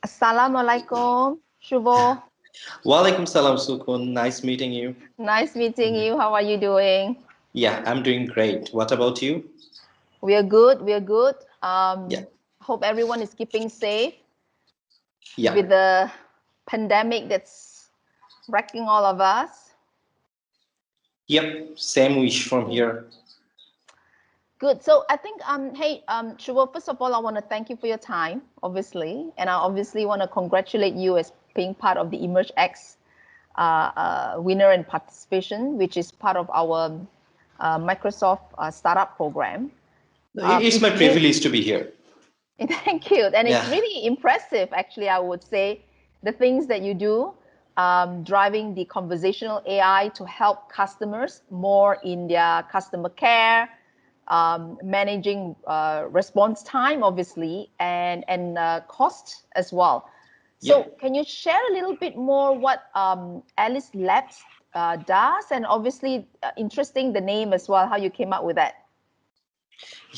Assalamualaikum, Shuvo. Walaikum salam, Sook Hoon. Nice meeting you. Nice meeting you. How are you doing? Yeah, I'm doing great. What about you? We are good. We are good. Yeah. Hope everyone is keeping safe Yeah. with the pandemic that's wrecking all of us. Yep. Same wish from here. Good. So I think, hey, Shuvo, first of all, I want to thank you for your time, obviously. And I obviously want to congratulate you as being part of the EmergeX winner and participation, which is part of our Microsoft startup program. It's my privilege to be here. Thank you. And Yeah. it's really impressive, actually, I would say, the things that you do, driving the conversational AI to help customers more in their customer care, managing response time, obviously, and cost as well. So Yeah. can you share a little bit more what Alice Labs does? And obviously, interesting, the name as well, how you came up with that.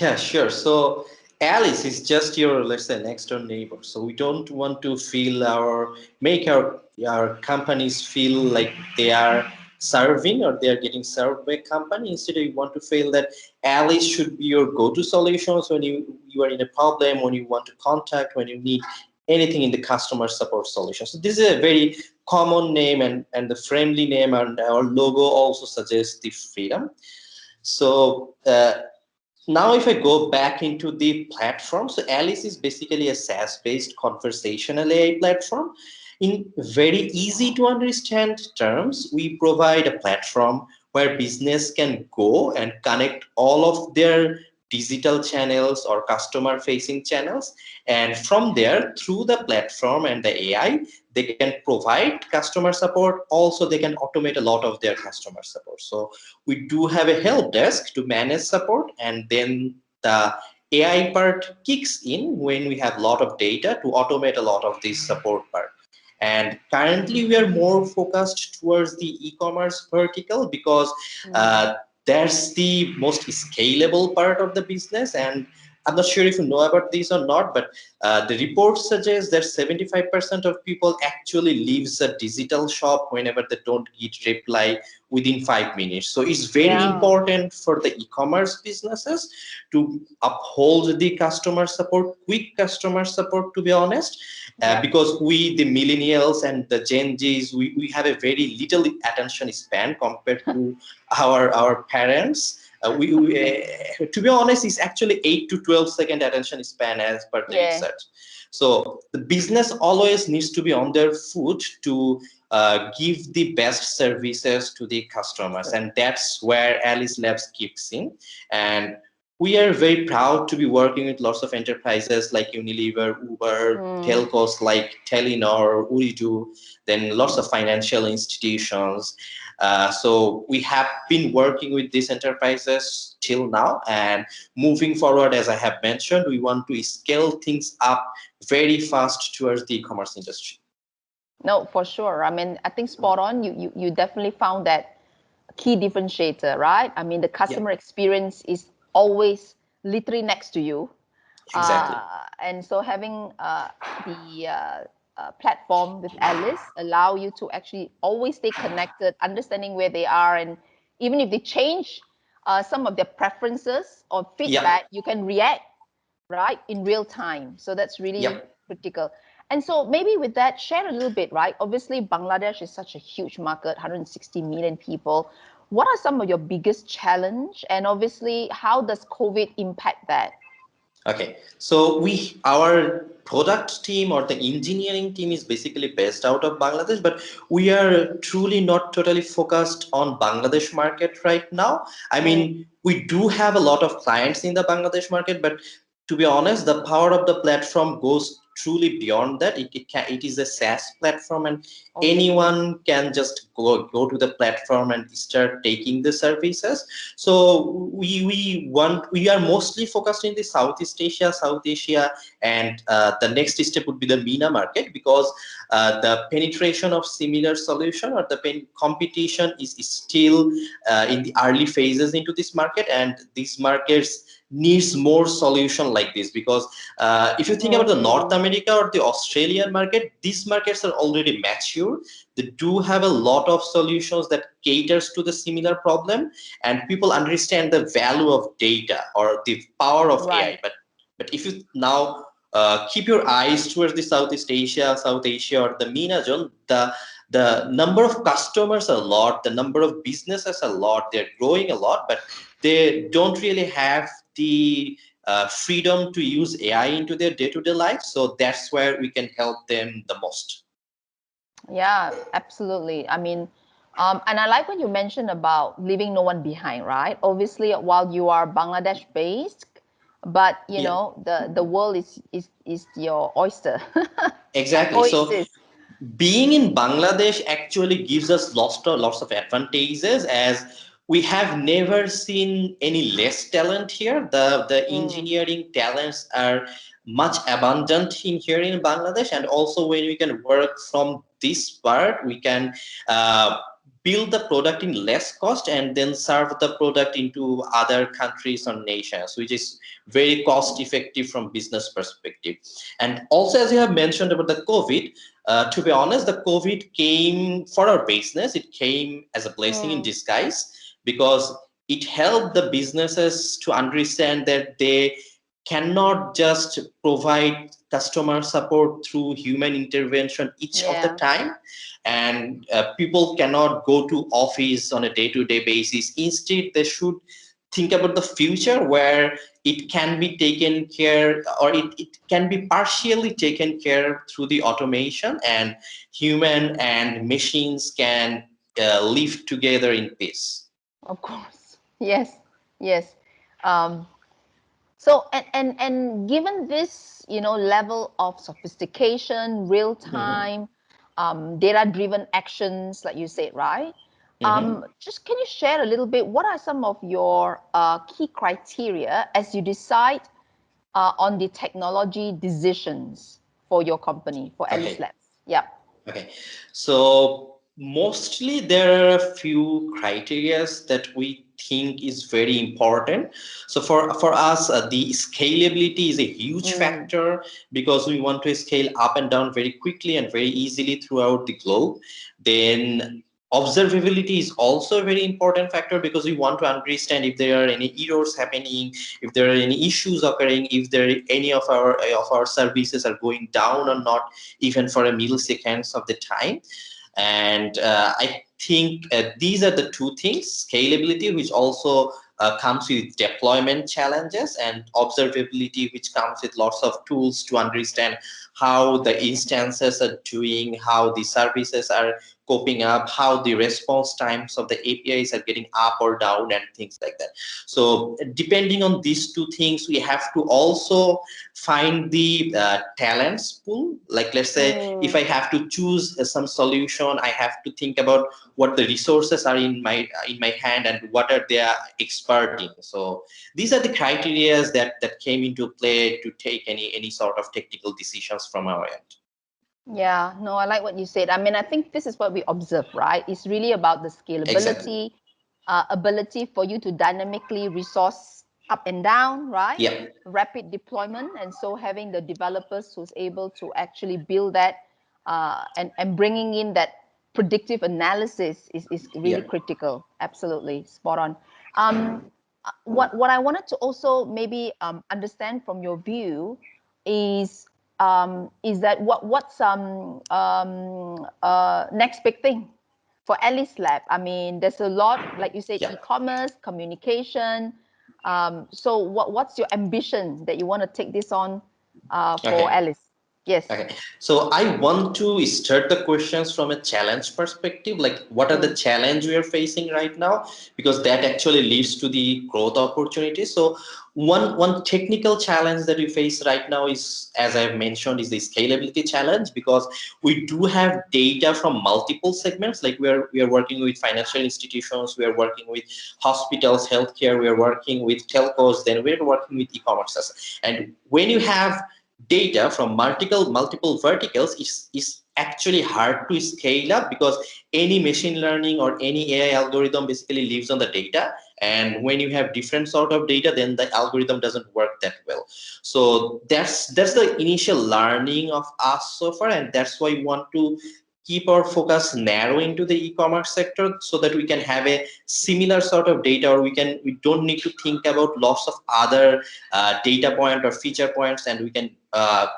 Yeah, sure. So Alice is just your, let's say, next door neighbor. So we don't want to make our companies feel like they are serving or they are getting served by a company. Instead, we want to feel that Alice should be your go-to solutions when you are in a problem, when you want to contact, when you need anything in the customer support solution. So this is a very common name, and the friendly name, and our logo also suggests the freedom. So now, if I go back into the platform, so Alice is basically a SaaS-based conversational AI platform. In very easy to understand terms, we provide a platform where business can go and connect all of their digital channels or customer facing channels. And from there, through the platform and the AI, they can provide customer support. Also, they can automate a lot of their customer support. So we do have a help desk to manage support, and then the AI part kicks in when we have a lot of data to automate a lot of this support part. And currently we are more focused towards the e-commerce vertical because that's the most scalable part of the business. And I'm not sure if you know about this or not, but the report suggests that 75% of people actually leaves a digital shop whenever they don't get reply within 5 minutes. So it's very important for the e-commerce businesses to uphold the customer support, quick customer support, to be honest, because we, the millennials and the Gen Zs, we have a very little attention span compared to our parents. To be honest, it's actually 8 to 12-second attention span as per the research. So the business always needs to be on their foot to give the best services to the customers, and that's where Alice Labs kicks in. And we are very proud to be working with lots of enterprises like Unilever, Uber, telcos like Telenor, Ooredoo, then lots of financial institutions. So we have been working with these enterprises till now, and moving forward, as I have mentioned, we want to scale things up very fast towards the e-commerce industry. No, for sure. I mean, I think spot on. You definitely found that key differentiator, right? I mean, the customer experience is always literally next to you. Exactly. And so having the platform with Alice allow you to actually always stay connected, understanding where they are, and even if they change some of their preferences or feedback, you can react, right, in real time. So that's really critical. And so maybe with that, share a little bit, right? Obviously, Bangladesh is such a huge market, 160 million people. What are some of your biggest challenge? And obviously, how does COVID impact that? Okay, so our product team or the engineering team is basically based out of Bangladesh, but we are truly not totally focused on Bangladesh market right now. I mean, we do have a lot of clients in the Bangladesh market, but to be honest, the power of the platform goes truly beyond that. It is a SaaS platform, and anyone can just go to the platform and start taking the services. So we are mostly focused in the South Asia, and the next step would be the MENA market, because the penetration of similar solution or the competition is still in the early phases into this market, and these markets needs more solution like this, because if you think about the North Mm, America or the Australian market, these markets are already mature. They do have a lot of solutions that caters to the similar problem, and people understand the value of data or the power of AI. right. But if you now keep your eyes towards the South Asia or the MENA zone, the number of customers are a lot, the number of businesses are a lot, they're growing a lot, but they don't really have the freedom to use AI into their day-to-day life. So that's where we can help them the most. Yeah, absolutely. I mean, and I like what you mentioned about leaving no one behind, right? Obviously, while you are Bangladesh based, but you Yeah, know, the world is your oyster. exactly. So Oasis. being in Bangladesh actually gives us lots of advantages, as we have never seen any less talent here. The Mm, engineering talents are much abundant in here in Bangladesh, and also when we can work from this part, we can build the product in less cost and then serve the product into other countries or nations, which is very cost effective from business perspective. And also, as you have mentioned about the COVID, to be honest, the COVID came for our business. It came as a blessing in mm, disguise, because it helped the businesses to understand that they cannot just provide customer support through human intervention each of the yeah. time, and people cannot go to office on a day-to-day basis. Instead, they should think about the future where it can be taken care, or it can be partially taken care through the automation, and human and machines can live together in peace. Of course. Yes. Yes. Um, So and given this, you know, level of sophistication, real Mhm. time, data-driven actions, like you said, right? Mhm. Just can you share a little bit? What are some of your key criteria as you decide on the technology decisions for your company, for Alice Okay. Labs? Yep. Okay, so mostly there are a few criterias that we think is very important. So for us, the scalability is a huge Mm, factor, because we want to scale up and down very quickly and very easily throughout the globe. Then observability is also a very important factor, because we want to understand if there are any errors happening, if there are any issues occurring, if there any of our services are going down or not, even for a milliseconds of the time. And I think these are the two things: scalability, which also comes with deployment challenges, and observability, which comes with lots of tools to understand how the instances are doing, how the services are coping up, how the response times of the APIs are getting up or down, and things like that. So depending on these two things, we have to also find the talents pool. Like, let's say if mm. I have to choose some solution, I have to think about what the resources are in my hand and what are they expert in. So these are the criteria that came into play to take any sort of technical decisions from our end. Yeah, no, I like what you said. I mean, I think this is what we observe, right? It's really about the Exactly. scalability, ability for you to dynamically resource up and down, right? Yeah. Rapid deployment, and so having the developers who's able to actually build that and bringing in that predictive analysis is really Yeah. critical. Absolutely, spot on. Um, what I wanted to also maybe understand from your view is that what's next big thing for Alice Lab? I mean, there's a lot, like you said, Yeah. e-commerce, communication. So what's your ambition that you want to take this on for Okay. Alice? Yes. Okay, so I want to start the questions from a challenge perspective, like what are the Mm, challenge we are facing right now, because that actually leads to the growth opportunities. So one technical challenge that we face right now is, as I've mentioned, is the scalability challenge, because we do have data from multiple segments. Like we are working with financial institutions, we are working with hospitals, healthcare, we are working with telcos, then we're working with e-commerces. And when you have data from multiple verticals is actually hard to scale up, because any machine learning or any AI algorithm basically lives on the data, and when you have different sort of data, then the algorithm doesn't work that well. So that's the initial learning of us so far, and that's why we want to keep our focus narrow into the e-commerce sector, so that we can have a similar sort of data, or we don't need to think about lots of other data point or feature points, and we can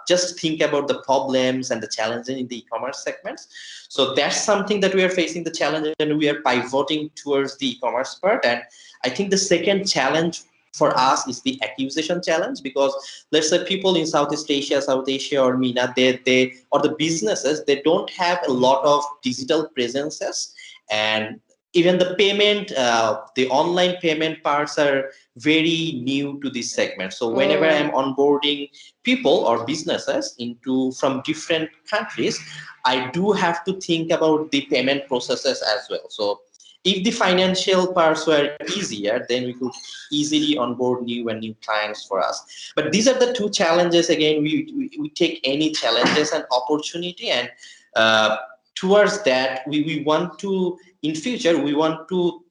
just think about the problems and the challenges in the e-commerce segments. So that's something that we are facing the challenge, and we are pivoting towards the e-commerce part. And I think the second challenge for us is the acquisition challenge, because let's say people in South Asia or MENA, they or the businesses, they don't have a lot of digital presences, and even the payment, the online payment parts are very new to this segment. So whenever I'm onboarding people or businesses into from different countries, I do have to think about the payment processes as well. So if the financial parts were easier, then we could easily onboard new clients for us. But these are the two challenges. Again, we take any challenges and opportunity, and uh, towards that, we want to, in future, we want to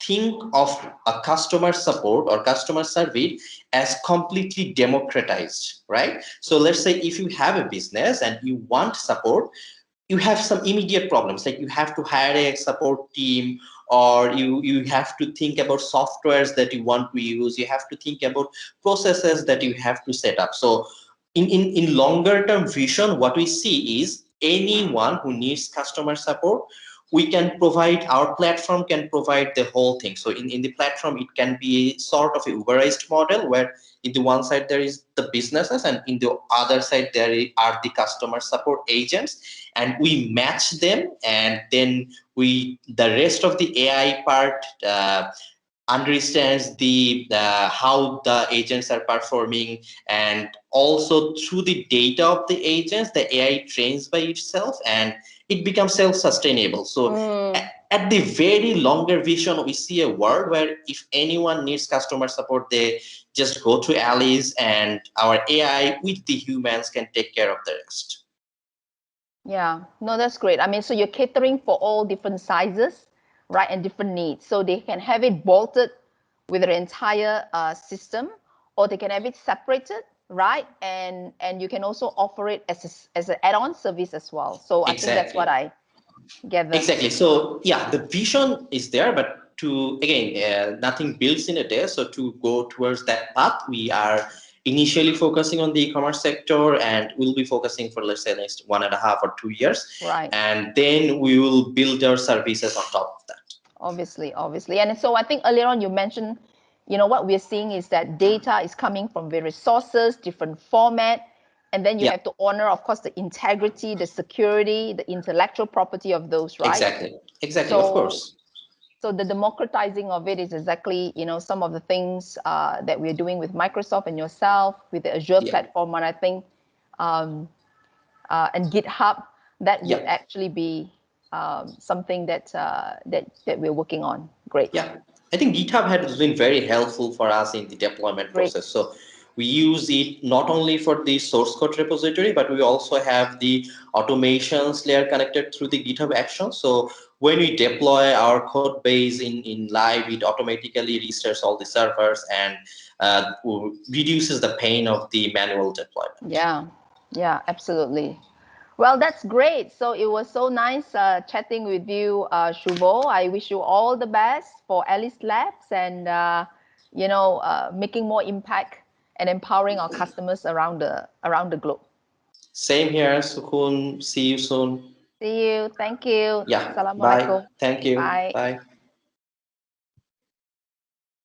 think of a customer support or customer service as completely democratized, right? So let's say if you have a business and you want support, you have some immediate problems, like you have to hire a support team, or you have to think about softwares that you want to use, you have to think about processes that you have to set up. So in longer term vision, what we see is anyone who needs customer support, we can provide, our platform can provide the whole thing. So in the platform, it can be a sort of a Uberized model, where in the one side there is the businesses, and in the other side there are the customer support agents, and we match them, and then the rest of the AI part understands the how the agents are performing, and also through the data of the agents, the AI trains by itself, and it becomes self-sustainable. So at the very longer vision, we see a world where if anyone needs customer support, they just go to Alice, and our AI with the humans can take care of the rest. Yeah, no, that's great. I mean, so you're catering for all different sizes, right, and different needs. So they can have it bolted with their entire system, or they can have it separated, right? And you can also offer it as an add-on service as well. So I think that's what Exactly. I gather. Exactly. So yeah, the vision is there, but to again, nothing builds in a day. So to go towards that path, we are initially focusing on the e-commerce sector, and we'll be focusing for, let's say, next 1.5 or 2 years, Right. and then we will build our services on top of that. Obviously. And so I think earlier on you mentioned, what we're seeing is that data is coming from various sources, different format, and then you Yeah. have to honor, of course, the integrity, the security, the intellectual property of those, right? Exactly. Exactly. Of So, course. so the democratizing of it is exactly, some of the things that we're doing with Microsoft and yourself with the Azure Yeah. platform, and I think, and GitHub, that would Yeah. actually be something that we're working on. Great. Yeah, I think GitHub has been very helpful for us in the deployment Great. process. So we use it not only for the source code repository, but we also have the automations layer connected through the GitHub Actions. So when we deploy our code base in live, it automatically restarts all the servers, and reduces the pain of the manual deployment. Yeah, absolutely. Well, that's great. So it was so nice chatting with you, Shuvo. I wish you all the best for Alice Labs, and making more impact and empowering our customers around the globe. Same here, Sukun. See you soon. See you. Thank you. Yeah, bye. Assalamualaikum. Thank you. Bye. Bye.